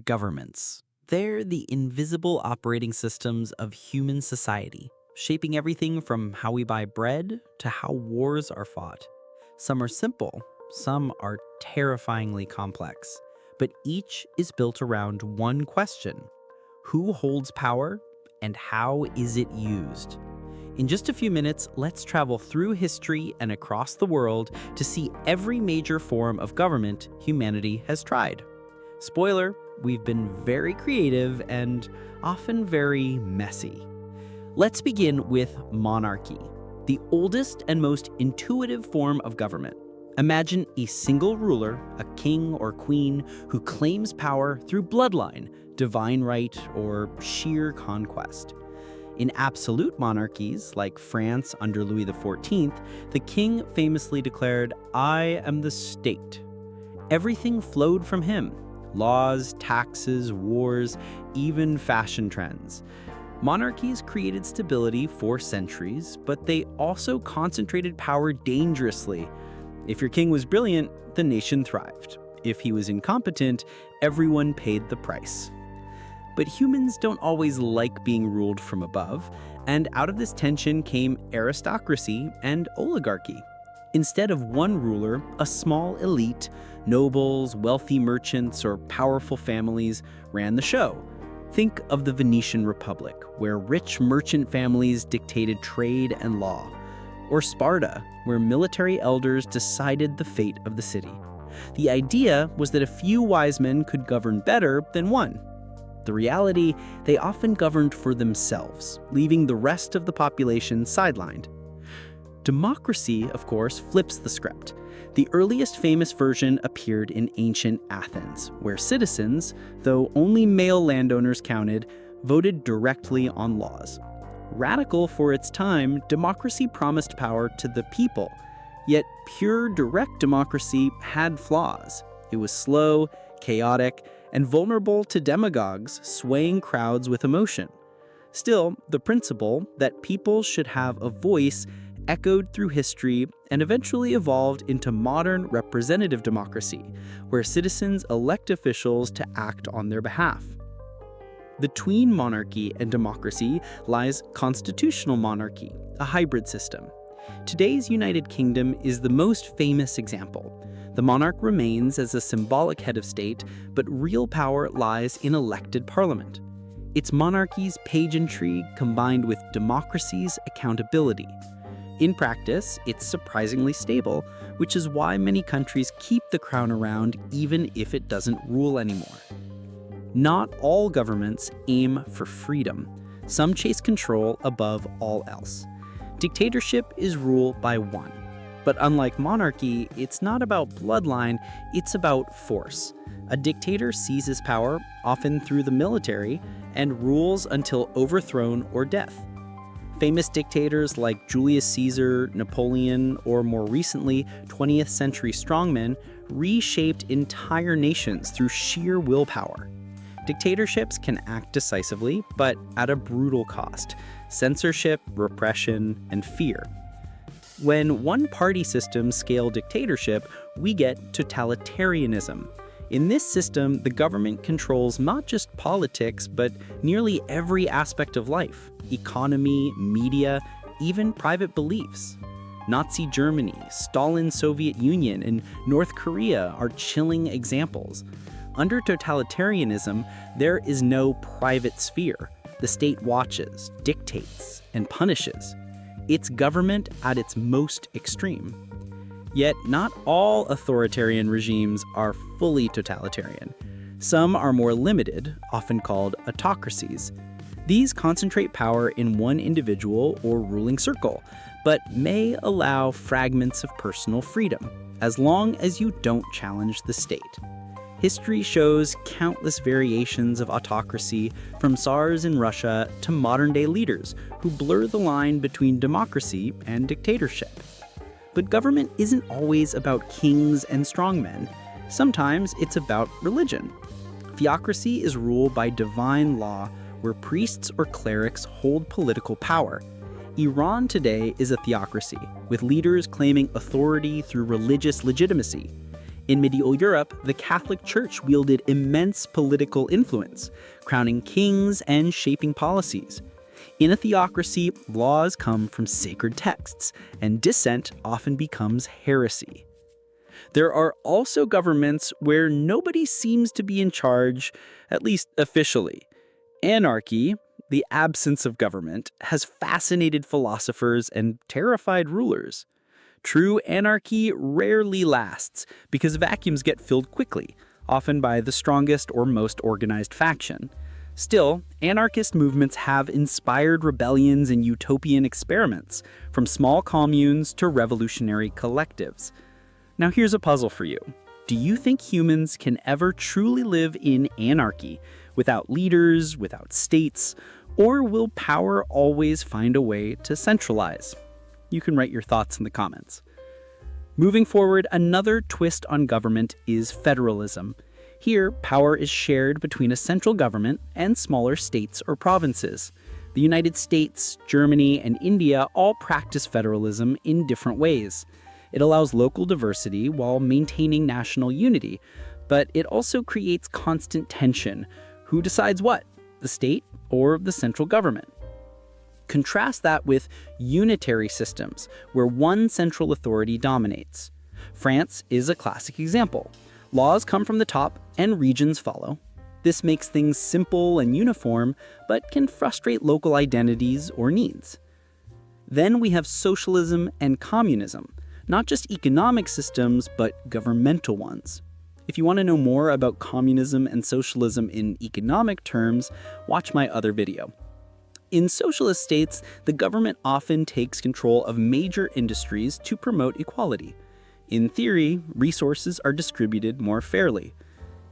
Governments. They're the invisible operating systems of human society, shaping everything from how we buy bread to how wars are fought. Some are simple, some are terrifyingly complex, but each is built around one question: who holds power and how is it used? In just a few minutes, let's travel through history and across the world to see every major form of government humanity has tried. Spoiler, we've been very creative and often very messy. Let's begin with monarchy, the oldest and most intuitive form of government. Imagine a single ruler, a king or queen, who claims power through bloodline, divine right, or sheer conquest. In absolute monarchies, like France under Louis XIV, the king famously declared, "I am the state." Everything flowed from him: laws, taxes, wars, even fashion trends. Monarchies created stability for centuries, but they also concentrated power dangerously. If your king was brilliant, the nation thrived. If he was incompetent, everyone paid the price. But humans don't always like being ruled from above, and out of this tension came aristocracy and oligarchy. Instead of one ruler, a small elite, nobles, wealthy merchants, or powerful families ran the show. Think of the Venetian Republic, where rich merchant families dictated trade and law, or Sparta, where military elders decided the fate of the city. The idea was that a few wise men could govern better than one. The reality, they often governed for themselves, leaving the rest of the population sidelined. Democracy, of course, flips the script. The earliest famous version appeared in ancient Athens, where citizens, though only male landowners counted, voted directly on laws. Radical for its time, democracy promised power to the people. Yet pure direct democracy had flaws. It was slow, chaotic, and vulnerable to demagogues swaying crowds with emotion. Still, the principle that people should have a voice echoed through history and eventually evolved into modern representative democracy, where citizens elect officials to act on their behalf. Between monarchy and democracy lies constitutional monarchy, a hybrid system. Today's United Kingdom is the most famous example. The monarch remains as a symbolic head of state, but real power lies in elected parliament. It's monarchy's pageantry combined with democracy's accountability. In practice, it's surprisingly stable, which is why many countries keep the crown around even if it doesn't rule anymore. Not all governments aim for freedom. Some chase control above all else. Dictatorship is rule by one. But unlike monarchy, it's not about bloodline, it's about force. A dictator seizes power, often through the military, and rules until overthrown or death. Famous dictators like Julius Caesar, Napoleon, or more recently, 20th century strongmen reshaped entire nations through sheer willpower. Dictatorships can act decisively, but at a brutal cost: censorship, repression, and fear. When one-party systems scale dictatorship, we get totalitarianism. In this system, the government controls not just politics, but nearly every aspect of life: economy, media, even private beliefs. Nazi Germany, Stalin's Soviet Union, and North Korea are chilling examples. Under totalitarianism, there is no private sphere. The state watches, dictates, and punishes. It's government at its most extreme. Yet not all authoritarian regimes are fully totalitarian. Some are more limited, often called autocracies. These concentrate power in one individual or ruling circle, but may allow fragments of personal freedom, as long as you don't challenge the state. History shows countless variations of autocracy, from Tsars in Russia to modern-day leaders who blur the line between democracy and dictatorship. But government isn't always about kings and strongmen. Sometimes it's about religion. Theocracy is ruled by divine law, where priests or clerics hold political power. Iran today is a theocracy, with leaders claiming authority through religious legitimacy. In medieval Europe, the Catholic Church wielded immense political influence, crowning kings and shaping policies. In a theocracy, laws come from sacred texts, and dissent often becomes heresy. There are also governments where nobody seems to be in charge, at least officially. Anarchy, the absence of government, has fascinated philosophers and terrified rulers. True anarchy rarely lasts because vacuums get filled quickly, often by the strongest or most organized faction. Still, anarchist movements have inspired rebellions and utopian experiments, from small communes to revolutionary collectives. Now here's a puzzle for you. Do you think humans can ever truly live in anarchy, without leaders, without states, or will power always find a way to centralize? You can write your thoughts in the comments. Moving forward, another twist on government is federalism. Here, power is shared between a central government and smaller states or provinces. The United States, Germany, and India all practice federalism in different ways. It allows local diversity while maintaining national unity, but it also creates constant tension. Who decides what? The state or the central government? Contrast that with unitary systems, where one central authority dominates. France is a classic example. Laws come from the top and regions follow. This makes things simple and uniform, but can frustrate local identities or needs. Then we have socialism and communism, not just economic systems, but governmental ones. If you want to know more about communism and socialism in economic terms, watch my other video. In socialist states, the government often takes control of major industries to promote equality. In theory, resources are distributed more fairly.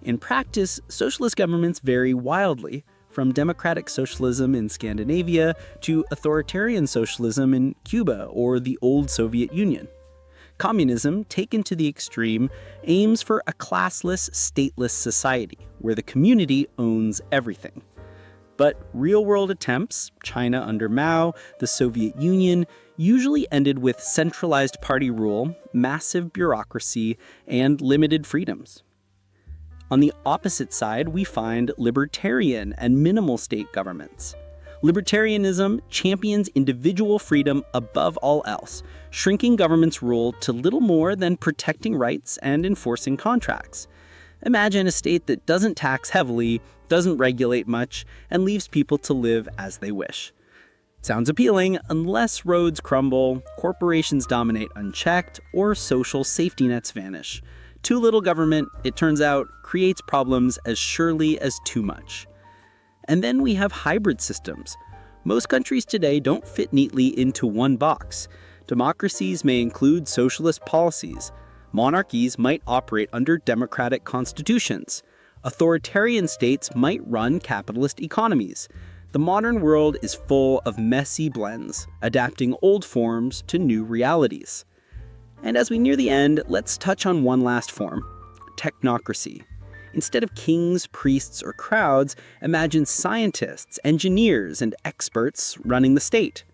In practice, socialist governments vary wildly, from democratic socialism in Scandinavia to authoritarian socialism in Cuba or the old Soviet Union. Communism, taken to the extreme, aims for a classless, stateless society, where the community owns everything. But real-world attempts, China under Mao, the Soviet Union, usually ended with centralized party rule, massive bureaucracy, and limited freedoms. On the opposite side, we find libertarian and minimal state governments. Libertarianism champions individual freedom above all else, shrinking government's role to little more than protecting rights and enforcing contracts. Imagine a state that doesn't tax heavily, doesn't regulate much, and leaves people to live as they wish. Sounds appealing unless roads crumble, corporations dominate unchecked, or social safety nets vanish. Too little government, it turns out, creates problems as surely as too much. And then we have hybrid systems. Most countries today don't fit neatly into one box. Democracies may include socialist policies. Monarchies might operate under democratic constitutions. Authoritarian states might run capitalist economies. The modern world is full of messy blends, adapting old forms to new realities. And as we near the end, let's touch on one last form: technocracy. Instead of kings, priests, or crowds, imagine scientists, engineers, and experts running the state.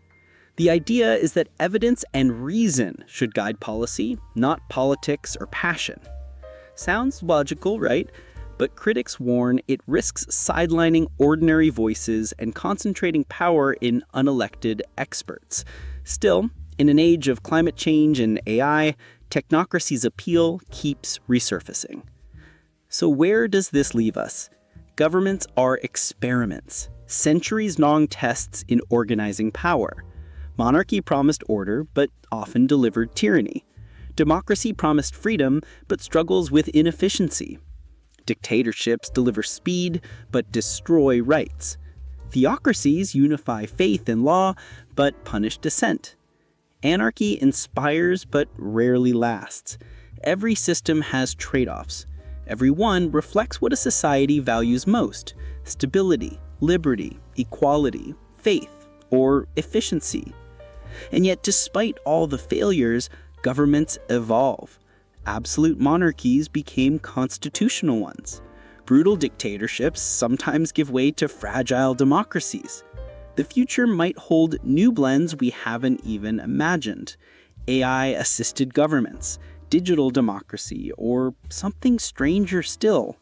The idea is that evidence and reason should guide policy, not politics or passion. Sounds logical, right? But critics warn it risks sidelining ordinary voices and concentrating power in unelected experts. Still, in an age of climate change and AI, technocracy's appeal keeps resurfacing. So where does this leave us? Governments are experiments, centuries-long tests in organizing power. Monarchy promised order, but often delivered tyranny. Democracy promised freedom, but struggles with inefficiency. Dictatorships deliver speed, but destroy rights. Theocracies unify faith and law, but punish dissent. Anarchy inspires, but rarely lasts. Every system has trade-offs. Every one reflects what a society values most: stability, liberty, equality, faith, or efficiency. And yet, despite all the failures, governments evolve. Absolute monarchies became constitutional ones. Brutal dictatorships sometimes give way to fragile democracies. The future might hold new blends we haven't even imagined: AI-assisted governments, digital democracy, or something stranger still.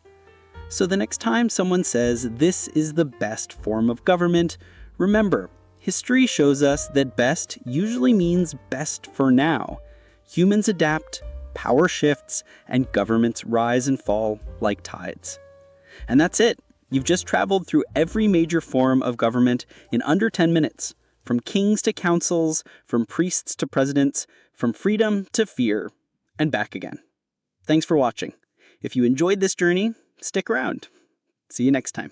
So the next time someone says this is the best form of government, remember, history shows us that best usually means best for now. Humans adapt, power shifts, and governments rise and fall like tides. And that's it. You've just traveled through every major form of government in under 10 minutes. From kings to councils, from priests to presidents, from freedom to fear, and back again. Thanks for watching. If you enjoyed this journey, stick around. See you next time.